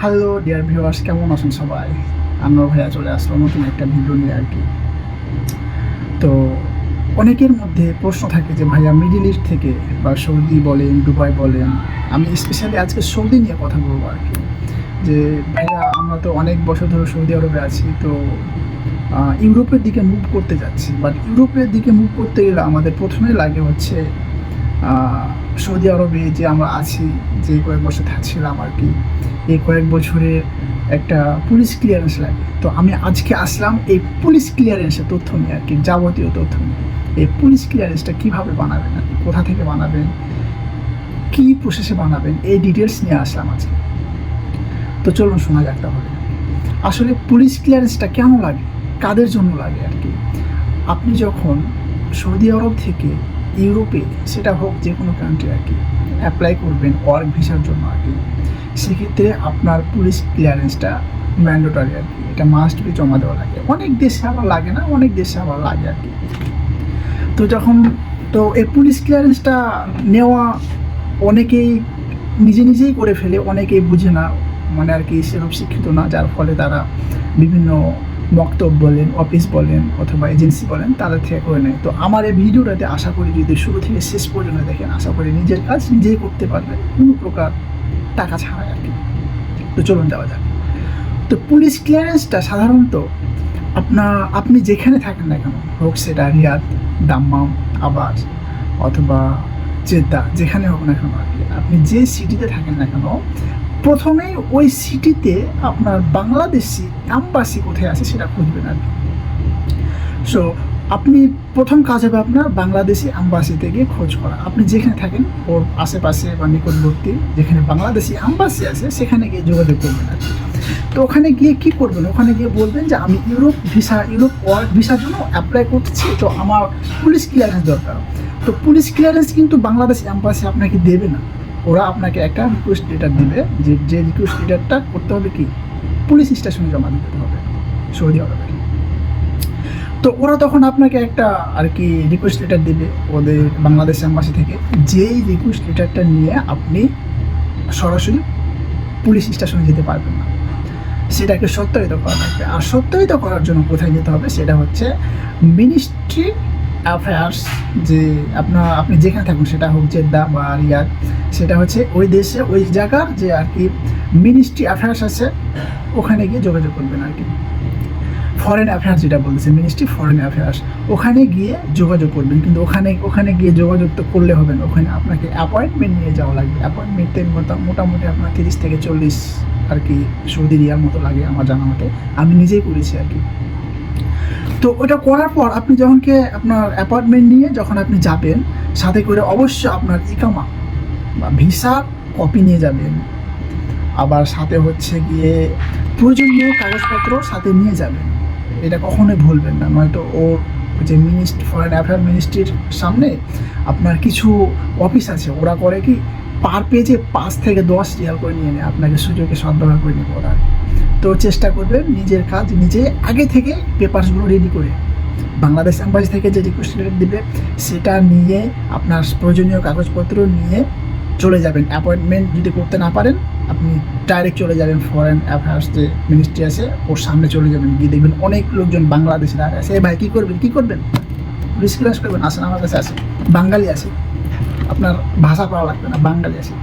Hello dear viewers, কেমন আছেন সবাই? আনোয়ার ভাইয়া চলে আসলো নতুন একটা ভিডিও নিয়ে আর কি। তো অনেকের মধ্যে প্রশ্ন থাকে যে ভাইয়া মিডিল ইস্ট থেকে বা সৌদি বলেন, দুবাই বলেন, আমি স্পেশালি আজকে সৌদি নিয়ে কথা বলবো আর কি। যে ভাইয়া আমরা তো অনেক বছর ধরে সৌদি আরবে আছি, তো ইউরোপের দিকে মুভ করতে যাচ্ছি, বাট ইউরোপের দিকে মুভ করতে গেলে আমাদের প্রথমেই লাগে হচ্ছে সৌদি আরবে যে আমরা আছি, যে কয়েক বছর থাকছিলাম আর কি, এই কয়েক বছরের একটা পুলিশ ক্লিয়ারেন্স লাগে। তো আমি আজকে আসলাম এই পুলিশ ক্লিয়ারেন্সের তথ্য নিয়ে আর কি, যাবতীয় তথ্য নিয়ে। এই পুলিশ ক্লিয়ারেন্সটা কীভাবে বানাবেন আর কি, কোথা থেকে বানাবেন, কী প্রসেসে বানাবেন, এই ডিটেলস নিয়ে আসলাম আজকে। তো চলুন শোনা যাক তাহলে। আসলে পুলিশ ক্লিয়ারেন্সটা কেন লাগে, কাদের জন্য লাগে আর কি। আপনি যখন সৌদি আরব থেকে ইউরোপে, সেটা হোক যে কোনো কান্ট্রি আর কি, অ্যাপ্লাই করবেন ওয়ার্ক ভিসার জন্য আর কি, সেক্ষেত্রে আপনার পুলিশ ক্লিয়ারেন্সটা ম্যান্ডেটরি আর কি, এটা মাস্ট বি জমা দেওয়া লাগে। অনেক দেশে আবার লাগে না, অনেক দেশে আবার লাগে আর কি। তো এই পুলিশ ক্লিয়ারেন্সটা নেওয়া অনেকেই নিজেই করে ফেলে, অনেকেই বুঝে না, মানে আর কি সেরকম শিক্ষিত না, যার ফলে তারা বিভিন্ন বক্তব্য বলেন, অফিস বলেন অথবা এজেন্সি বলেন, তাদের থেকে করে নেয়। তো আমার এই ভিডিওটাতে আশা করি যদি শুরু থেকে শেষ পর্যন্ত দেখেন, আশা করি নিজের কাজ নিজেই করতে পারবেন কোনো প্রকার টাকা ছাড়াই আর কি। তো চলুন যাওয়া যাক। তো পুলিশ ক্লিয়ারেন্সটা সাধারণত আপনি যেখানে থাকেন না কেন, হোক সেটা রিয়াদ, দাম্মাম, আবাস অথবা জেদ্দা, যেখানে হোক না কেন আর কি, আপনি যে সিটিতে থাকেন না কেন, প্রথমেই ওই সিটিতে আপনার বাংলাদেশি অ্যাম্বাসি কোথায় আছে সেটা খুঁজবেন আর কি। সো আপনি প্রথম কাজ হবে আপনার বাংলাদেশি অ্যাম্বাসিতে গিয়ে খোঁজ করা। আপনি যেখানে থাকেন ওর আশেপাশে বা নিকটবর্তী যেখানে বাংলাদেশি অ্যাম্বাসি আছে সেখানে গিয়ে যোগাযোগ করবেন আর কি। তো ওখানে গিয়ে কী করবেন, ওখানে গিয়ে বলবেন যে আমি ইউরোপ ওয়ার্ক ভিসার জন্য অ্যাপ্লাই করছি, তো আমার পুলিশ ক্লিয়ারেন্স দরকার। তো পুলিশ ক্লিয়ারেন্স কিন্তু বাংলাদেশ অ্যাম্বাসি আপনাকে দেবে না, ওরা আপনাকে একটা রিকোয়েস্ট লেটার দেবে, যে রিকোয়েস্ট লেটারটা করতে হবে কি, পুলিশ স্টেশনে জমা দিতে হবে সৌদি আরবে। তো ওরা তখন আপনাকে একটা আর কি রিকোয়েস্ট লেটার দেবে ওদের বাংলাদেশ অ্যাম্বাসি থেকে, যেই রিকোয়েস্ট লেটারটা নিয়ে আপনি সরাসরি পুলিশ স্টেশনে যেতে পারবেন না, সেটাকে সত্যায়িত করা লাগবে। আর সত্যায়িত করার জন্য কোথায় যেতে হবে, সেটা হচ্ছে মিনিস্ট্রি অ্যাফেয়ার্স, যে আপনি যেখানে থাকুন, সেটা হোক জেদ্দা বা রিয়াদ, সেটা হচ্ছে ওই দেশে ওই জায়গার যে আর কি মিনিস্ট্রি অ্যাফেয়ার্স আছে, ওখানে গিয়ে যোগাযোগ করবেন আর কি। ফরেন অ্যাফেয়ার্স যেটা বলতেছে, মিনিস্ট্রি ফরেন অ্যাফেয়ার্স, ওখানে গিয়ে যোগাযোগ করবেন। কিন্তু ওখানে গিয়ে যোগাযোগ তো করলে হবে না, ওখানে আপনাকে অ্যাপয়েন্টমেন্ট নিয়ে যাওয়া লাগবে। অ্যাপয়েন্টমেন্টের মোটামুটি আপনার 30 থেকে 40 আর কি সৌদি রিয়াল মতো লাগে আমার জানা মতে, আমি নিজেই করেছি আর কি। তো ওটা করার পর আপনি আপনার অ্যাপয়েন্টমেন্ট নিয়ে যখন আপনি যাবেন, সাথে করে অবশ্যই আপনার ইকামা বা ভিসা কপি নিয়ে যাবেন। আবার সাথে হচ্ছে গিয়ে প্রয়োজনীয় কাগজপত্র সাথে নিয়ে যাবেন, এটা কখনোই ভুলবেন না। নয়তো ওর যে ফরেন অ্যাফেয়ার মিনিস্ট্রির সামনে আপনার কিছু অফিস আছে, ওরা করে কি পার পেজে 5 থেকে 10 রিয়াল করে নিয়ে নেয়, আপনাকে সুযোগে সদ্ব্যবহার করে নিয়ে ওরা। তো চেষ্টা করবেন নিজের কাজ নিজে আগে থেকে পেপারসগুলো রেডি করে, বাংলাদেশ অ্যাম্বাসি থেকে যে রিকোয়েস্ট লেটার দেবে সেটা নিয়ে আপনার প্রয়োজনীয় কাগজপত্র নিয়ে চলে যাবেন। অ্যাপয়েন্টমেন্ট যদি করতে না পারেন, আপনি ডাইরেক্ট চলে যাবেন ফরেন অ্যাফেয়ার্স যে মিনিস্ট্রি আছে ওর সামনে চলে যাবেন, গিয়ে দেখবেন অনেক লোকজন বাংলাদেশের আর আছে। ভাই কী করবেন পুলিশ ক্লিয়ারেন্স করবেন, আসেন আমার কাছে আসে, বাঙালি আছে, আপনার ভাষা পাওয়া লাগবে না, বাঙালি আছে।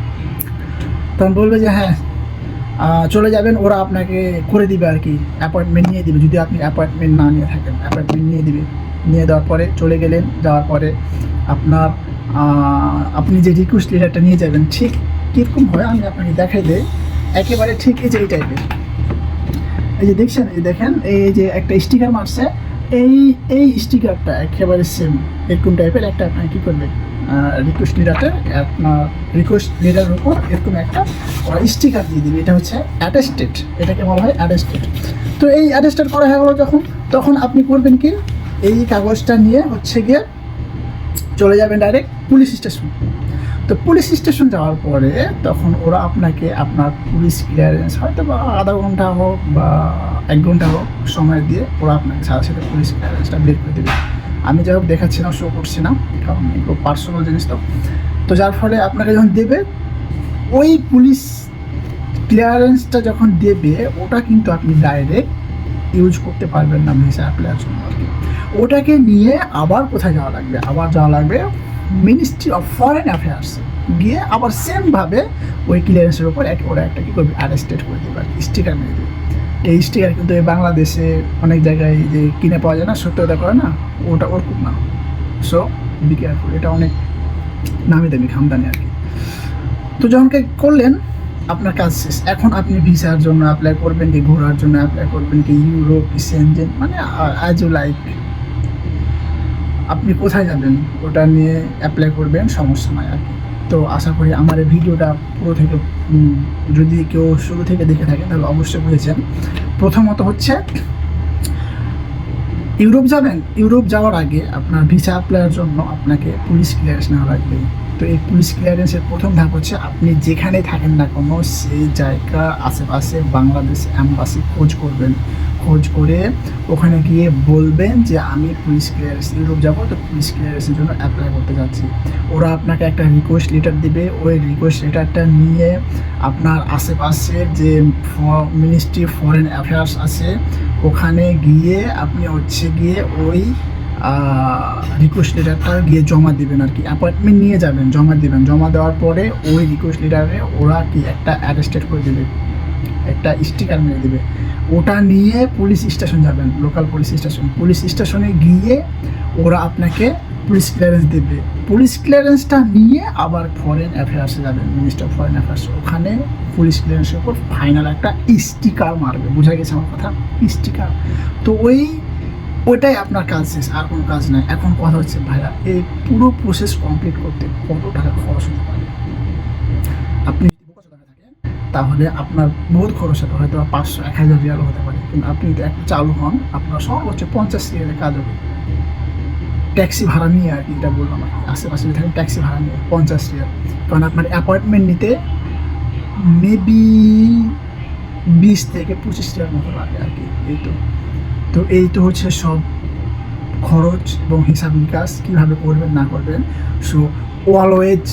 তখন বলবে যে হ্যাঁ চলে যাবেন, ওরা আপনাকে করে দিবে আর কি, অ্যাপয়েন্টমেন্ট নিয়ে দিবে। যদি আপনি অ্যাপয়েন্টমেন্ট না নিয়ে থাকেন, অ্যাপয়েন্টমেন্ট নিয়ে দিবে, নিয়ে দেওয়ার পরে চলে গেলেন, যাওয়ার পরে আপনি যে রিকোয়েস্ট লেটারটা নিয়ে যাবেন ঠিক কীরকম হয় আমি আপনাকে দেখাই দিই, একেবারে ঠিক এই যে এই টাইপের, এই যে দেখেন এই যে একটা স্টিকার মারছে, এই স্টিকারটা একেবারে সেম এরকম টাইপের একটা আপনার কী করবেন, রিকোয়েস্ট লেটারের উপর এরকম একটা স্টিকার দিয়ে দিবে, এটা হচ্ছে অ্যাটেস্টেড, এটাকে বলা হয় অ্যাটেস্টেড। তো এই অ্যাটেস্টেড করা হয়ে গেলো তখন আপনি করবেন কি, এই কাগজটা নিয়ে হচ্ছে গিয়ে চলে যাবেন ডাইরেক্ট পুলিশ স্টেশন। তো পুলিশ স্টেশন যাওয়ার পরে তখন ওরা আপনাকে আপনার পুলিশ ক্লিয়ারেন্স হয়তো বা আধা ঘন্টা হোক বা 1 ঘন্টা হোক সময় দিয়ে ওরা আপনাকে সাথে পুলিশ ক্লিয়ারেন্সটা বের করে দেবে। আমি যাই হোক দেখাচ্ছি না, শো করছি না, কারণ এগুলো পার্সোনাল জিনিস। তো যার ফলে আপনাকে যখন দেবে, ওই পুলিশ ক্লিয়ারেন্সটা যখন দেবে ওটা কিন্তু আপনি ডাইরেক্ট ইউজ করতে পারবেন না ভিসা অ্যাপ্লাইয়ের জন্য আর কি। ওটাকে নিয়ে আবার কোথায় যাওয়া লাগবে, আবার যাওয়া লাগবে মিনিস্ট্রি অফ ফরেন অ্যাফেয়ার্স, গিয়ে আবার সেমভাবে ওই ক্লিয়ারেন্সের উপর ওরা একটা কী করবে, অ্যারেস্টেড করে দেবে আর কি, স্টিকার মেরে দেবে। এই স্টিকার কিন্তু এই বাংলাদেশে অনেক জায়গায় যে কিনে পাওয়া যায় না, সত্যতা করে না, ওটা ওরকম না। সো বি কেয়ারফুল, এটা অনেক নামি দামি খামদানি আর কি। তো যখন করলেন আপনার কাজ শেষ, এখন আপনি ভিসার জন্য অ্যাপ্লাই করবেন কি ঘোরার জন্য অ্যাপ্লাই করবেন কি ইউরোপ কি সেনজেন, মানে অ্যাজ ইউ লাইক, আপনি কোথায় যাবেন ওটা নিয়ে অ্যাপ্লাই করবেন, সমস্যা নয় আর কি। তো আশা করি আমার এই ভিডিওটা পুরো থেকে যদি কেউ শুরু থেকে দেখে থাকেন তাহলে অবশ্যই বুঝেছেন। প্রথমত হচ্ছে ইউরোপ যাবেন, ইউরোপ যাওয়ার আগে আপনার ভিসা অ্যাপ্লাইয়ের জন্য আপনাকে পুলিশ ক্লিয়ারেন্স নেওয়া লাগবে। তো এই পুলিশ ক্লিয়ারেন্সের প্রথম ধাপ হচ্ছে আপনি যেখানে থাকেন না কোনো সেই জায়গার আশেপাশে বাংলাদেশ অ্যাম্বাসি খোঁজ করবেন, খোঁজ করে ওখানে গিয়ে বলবেন যে আমি পুলিশ ক্লিয়ারেন্স ইউরোপ যাবো, তো পুলিশ ক্লিয়ারেন্সের জন্য অ্যাপ্লাই করতে যাচ্ছি। ওরা আপনাকে একটা রিকোয়েস্ট লেটার দেবে, ওই রিকোয়েস্ট লেটারটা নিয়ে আপনার আশেপাশের যে মিনিস্ট্রি ফরেন অ্যাফেয়ার্স আছে ওখানে গিয়ে আপনি হচ্ছে গিয়ে ওই রিকোয়েস্ট লেটারটা গিয়ে জমা দেবেন আর কি, অ্যাপয়েন্টমেন্ট নিয়ে যাবেন, জমা দেবেন। জমা দেওয়ার পরে ওই রিকোয়েস্ট লেটারে ওরা কি একটা অ্যারেস্টেড করে দেবে, একটা স্টিকার মেরে দেবে। ওটা নিয়ে পুলিশ স্টেশন যাবেন, লোকাল পুলিশ স্টেশন, পুলিশ স্টেশনে গিয়ে ওরা আপনাকে পুলিশ ক্লিয়ারেন্স দেবে। পুলিশ ক্লিয়ারেন্সটা নিয়ে আবার ফরেন অ্যাফেয়ার্সে যাবেন, মিনিস্টার অফ ফরেন অ্যাফেয়ার্স, ওখানে পুলিশ ক্লিয়ারেন্সের উপর ফাইনাল একটা স্টিকার মারবে। বোঝা গেছে আমার কথা? স্টিকার। তো ওইটাই আপনার কাজ শেষ, আর কোনো কাজ নাই। এখন কথা হচ্ছে ভাইয়া এই পুরো প্রসেস কমপ্লিট করতে কত টাকা খরচ হতে পারে? আপনি যদি বোকা চোদা থাকেন তাহলে আপনার বহুত খরচ হবে, হয়তো 500-1000 রিয়াল হতে পারে। কিন্তু আপনি যদি একটা চালু হন আপনার সর্বোচ্চ 50 রিয়ালের কাজ হবে। ট্যাক্সি ভাড়া নিয়ে আর কি, এটা বললাম আর কি, আশেপাশে যদি থাকেন ট্যাক্সি ভাড়া নিয়ে 50 রিয়াল, কারণ আপনার অ্যাপয়েন্টমেন্ট নিতে মেবি 20 থেকে 25 রিয়াল মতো লাগে আর কি। এই তো হচ্ছে সব খরচ এবং হিসাব নিকাশ কীভাবে করবেন না করবেন। সো অলওয়েজ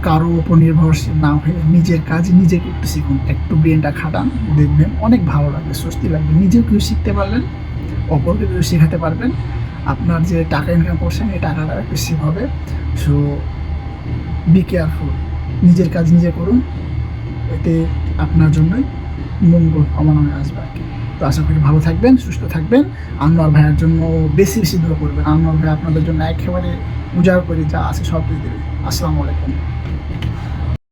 কারো ওপর নির্ভরশীল না হয়ে নিজের কাজ নিজে করতে শিখুন, একটু ব্রেনটা খাটান, দেখবেন অনেক ভালো লাগবে, স্বস্তি লাগবে। নিজেও কেউ শিখতে পারবেন, অপরকে কেউ শেখাতে পারবেন, আপনার যে টাকা ইনকাম করছেন এই টাকাটা একটু সেভ হবে। সো বি কেয়ারফুল, নিজের কাজ নিজে করুন, এতে আপনার জন্যই মঙ্গল কামনা আসবে আর কি। তো আশা করি ভালো থাকবেন, সুস্থ থাকবেন। আনোয়ার ভাইয়ের জন্য বেশি বেশি দোয়া করবেন। আনোয়ার ভাই আপনাদের জন্য একেবারে উজাড় করে যা আছে সব দিয়ে দেবে। আসসালামু আলাইকুম।